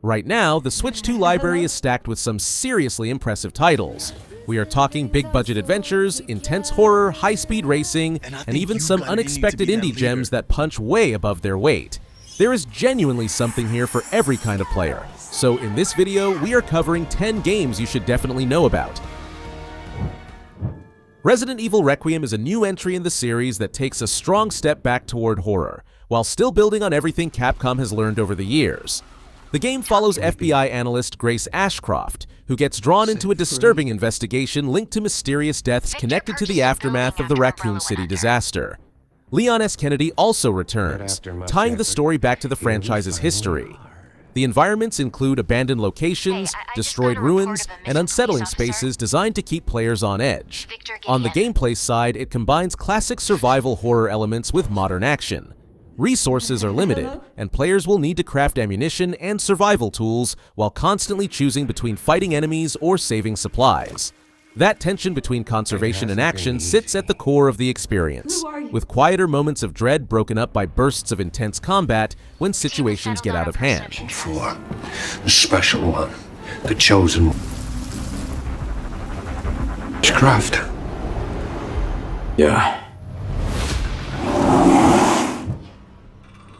Right now, the Switch 2 library is stacked with some seriously impressive titles. We are talking big-budget adventures, intense horror, high-speed racing, and even some unexpected indie gems that punch way above their weight. There is genuinely something here for every kind of player. So in this video, we are covering 10 games you should definitely know about. Resident Evil Requiem is a new entry in the series that takes a strong step back toward horror, while still building on everything Capcom has learned over the years. The game follows FBI analyst Grace Ashcroft, who gets drawn into a disturbing investigation linked to mysterious deaths connected to the aftermath of the Raccoon City disaster. Leon S. Kennedy also returns, tying the story back to the franchise's history. The environments include abandoned locations, destroyed ruins, and unsettling spaces designed to keep players on edge. On the gameplay side, it combines classic survival horror elements with modern action. Resources are limited, and players will need to craft ammunition and survival tools while constantly choosing between fighting enemies or saving supplies. That tension between conservation and action sits at the core of the experience, with quieter moments of dread broken up by bursts of intense combat when situations get out of hand. For the special one, the chosen craft. Yeah.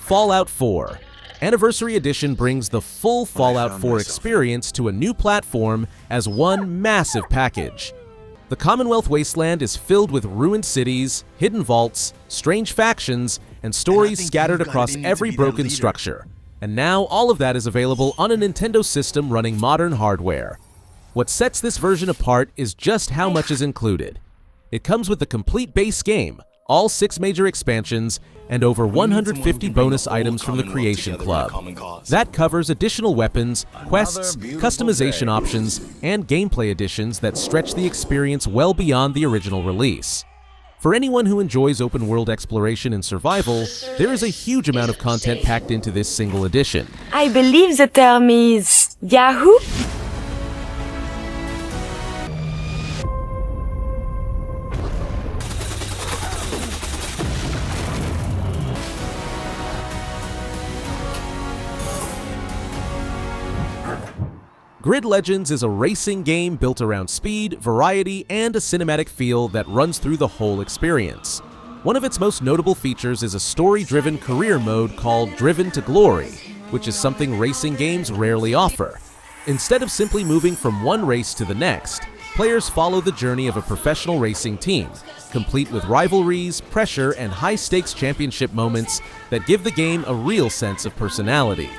Fallout 4. Anniversary Edition brings the full Fallout 4 experience to a new platform as one massive package. The Commonwealth Wasteland is filled with ruined cities, hidden vaults, strange factions, and stories scattered across every broken structure. And now all of that is available on a Nintendo system running modern hardware. What sets this version apart is just how much is included. It comes with the complete base game, all 6 major expansions, and over 150 bonus items from the Creation Club. That covers additional weapons, quests, customization options, and gameplay additions that stretch the experience well beyond the original release. For anyone who enjoys open-world exploration and survival, there is a huge amount of content packed into this single edition. I believe the term is Yahoo? Grid Legends is a racing game built around speed, variety, and a cinematic feel that runs through the whole experience. One of its most notable features is a story-driven career mode called Driven to Glory, which is something racing games rarely offer. Instead of simply moving from one race to the next, players follow the journey of a professional racing team, complete with rivalries, pressure, and high-stakes championship moments that give the game a real sense of personality.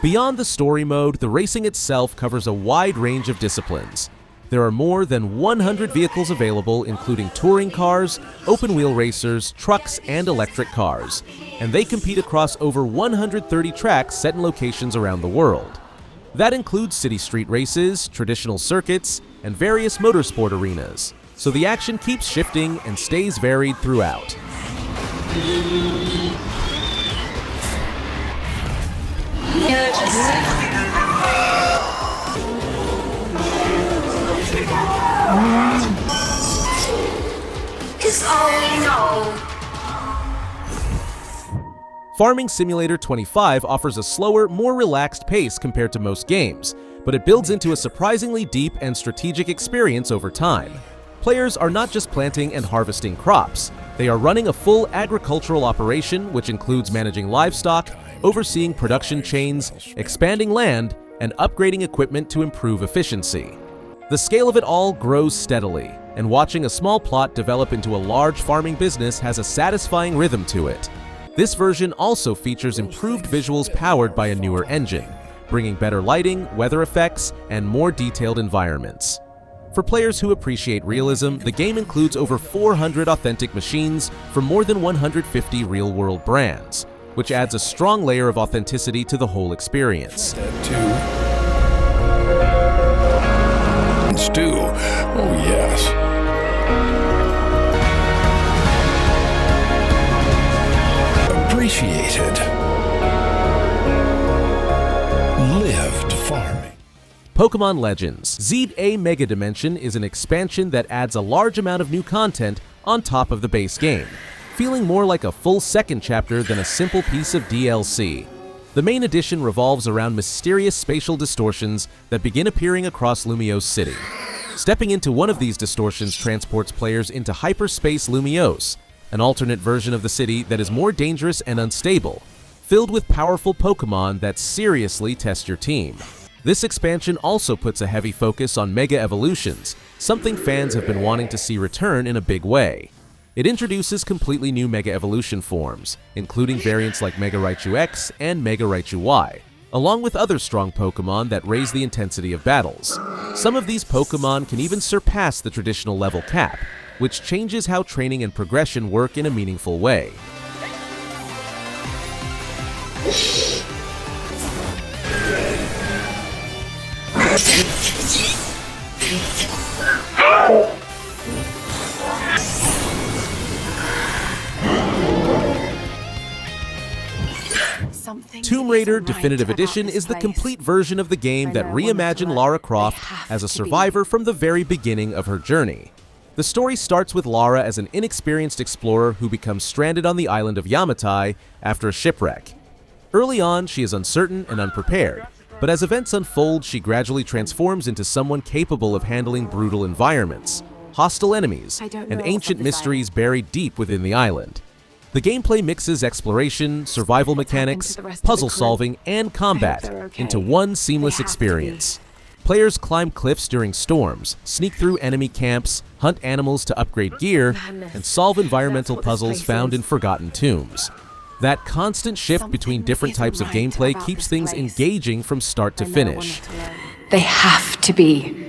Beyond the story mode, the racing itself covers a wide range of disciplines. There are more than 100 vehicles available, including touring cars, open-wheel racers, trucks, and electric cars, and they compete across over 130 tracks set in locations around the world. That includes city street races, traditional circuits, and various motorsport arenas, so the action keeps shifting and stays varied throughout. Farming Simulator 25 offers a slower, more relaxed pace compared to most games, but it builds into a surprisingly deep and strategic experience over time. Players are not just planting and harvesting crops, they are running a full agricultural operation which includes managing livestock, overseeing production chains, expanding land, and upgrading equipment to improve efficiency. The scale of it all grows steadily, and watching a small plot develop into a large farming business has a satisfying rhythm to it. This version also features improved visuals powered by a newer engine, bringing better lighting, weather effects, and more detailed environments. For players who appreciate realism, the game includes over 400 authentic machines from more than 150 real-world brands, which adds a strong layer of authenticity to the whole experience. Stew. Oh, yes. Appreciated. Lived farming. Pokemon Legends ZA Mega Dimension is an expansion that adds a large amount of new content on top of the base game, feeling more like a full second chapter than a simple piece of DLC. The main edition revolves around mysterious spatial distortions that begin appearing across Lumiose City. Stepping into one of these distortions transports players into hyperspace Lumiose, an alternate version of the city that is more dangerous and unstable, filled with powerful Pokémon that seriously test your team. This expansion also puts a heavy focus on Mega Evolutions, something fans have been wanting to see return in a big way. It introduces completely new Mega Evolution forms, including variants like Mega Raichu X and Mega Raichu Y, along with other strong Pokémon that raise the intensity of battles. Some of these Pokémon can even surpass the traditional level cap, which changes how training and progression work in a meaningful way. Tomb Raider Definitive Edition is the complete version of the game that reimagined Lara Croft as a survivor from the very beginning of her journey. The story starts with Lara as an inexperienced explorer who becomes stranded on the island of Yamatai after a shipwreck. Early on, she is uncertain and unprepared, but as events unfold, she gradually transforms into someone capable of handling brutal environments, hostile enemies, and ancient mysteries buried deep within the island. The gameplay mixes exploration, survival mechanics, puzzle solving, and combat into one seamless experience. Players climb cliffs during storms, sneak through enemy camps, hunt animals to upgrade gear, and solve environmental puzzles found in forgotten tombs. That constant shift between different types of gameplay keeps things engaging from start to finish. They have to be.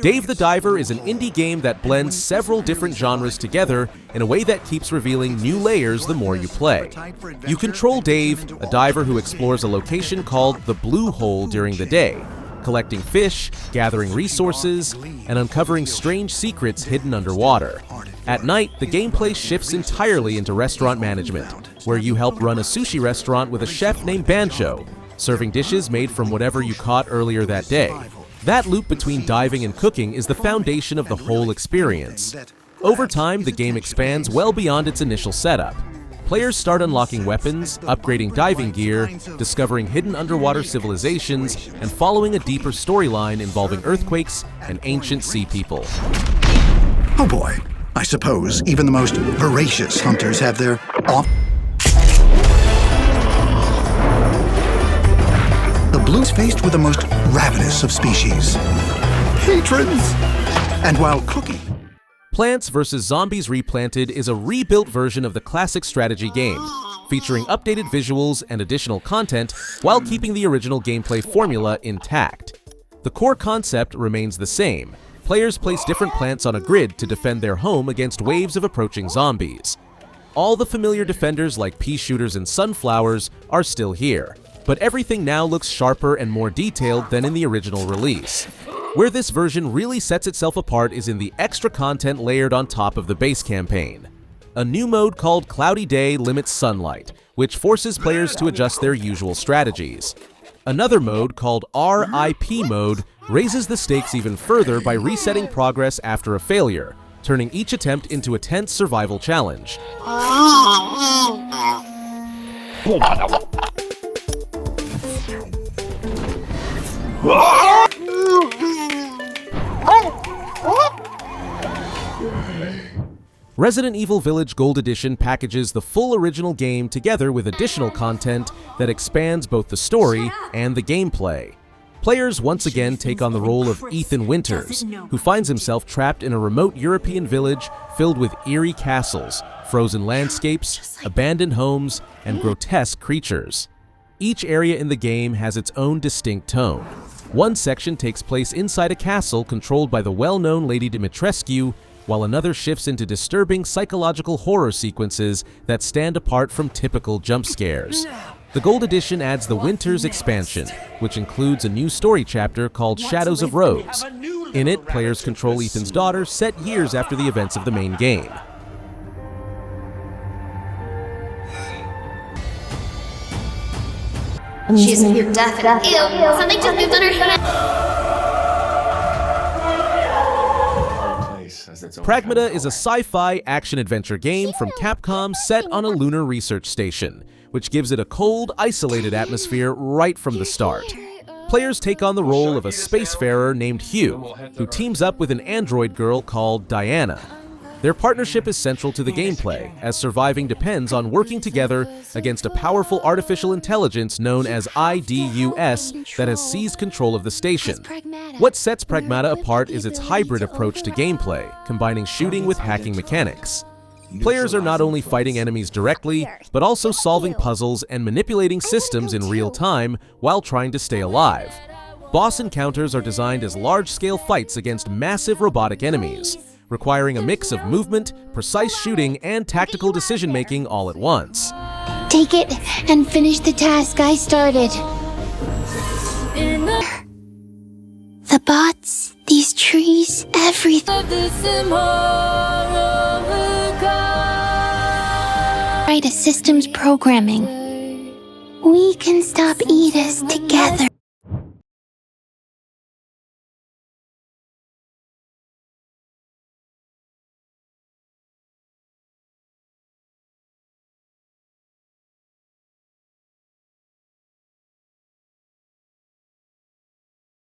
Dave the Diver is an indie game that blends several different genres together in a way that keeps revealing new layers the more you play. You control Dave, a diver who explores a location called the Blue Hole during the day, collecting fish, gathering resources, and uncovering strange secrets hidden underwater. At night, the gameplay shifts entirely into restaurant management, where you help run a sushi restaurant with a chef named Bancho, serving dishes made from whatever you caught earlier that day. That loop between diving and cooking is the foundation of the whole experience. Over time, the game expands well beyond its initial setup. Players start unlocking weapons, upgrading diving gear, discovering hidden underwater civilizations, and following a deeper storyline involving earthquakes and ancient sea people. Oh boy, I suppose even the most voracious hunters have their off. The Blue's faced with the most ravenous of species. Patrons! And while cooking... Plants vs. Zombies Replanted is a rebuilt version of the classic strategy game, featuring updated visuals and additional content while keeping the original gameplay formula intact. The core concept remains the same. Players place different plants on a grid to defend their home against waves of approaching zombies. All the familiar defenders like pea shooters and sunflowers are still here, but everything now looks sharper and more detailed than in the original release. Where this version really sets itself apart is in the extra content layered on top of the base campaign. A new mode called Cloudy Day limits sunlight, which forces players to adjust their usual strategies. Another mode called RIP mode raises the stakes even further by resetting progress after a failure, turning each attempt into a tense survival challenge. Resident Evil Village Gold Edition packages the full original game together with additional content that expands both the story and the gameplay. Players once again take on the role of Ethan Winters, who finds himself trapped in a remote European village filled with eerie castles, frozen landscapes, abandoned homes, and grotesque creatures. Each area in the game has its own distinct tone. One section takes place inside a castle controlled by the well-known Lady Dimitrescu, while another shifts into disturbing psychological horror sequences that stand apart from typical jump scares. The Gold Edition adds the Winters expansion, which includes a new story chapter called Shadows of Rose. In it, players control Ethan's daughter set years after the events of the main game. She's pure death and ew, something just moved on her hand. PRAGMATA is a sci-fi action-adventure game from Capcom set on a lunar research station, which gives it a cold, isolated atmosphere right from the start. Players take on the role of a spacefarer named Hugh, who teams up with an android girl called Diana. Their partnership is central to the gameplay, as surviving depends on working together against a powerful artificial intelligence known as IDUS that has seized control of the station. What sets PRAGMATA apart is its hybrid approach to gameplay, combining shooting with hacking mechanics. Players are not only fighting enemies directly, but also solving puzzles and manipulating systems in real time while trying to stay alive. Boss encounters are designed as large-scale fights against massive robotic enemies, requiring a mix of movement, precise shooting, and tactical decision-making all at once. Take it and finish the task I started. The bots, these trees, everything. Right, a systems programming. We can stop Edis together.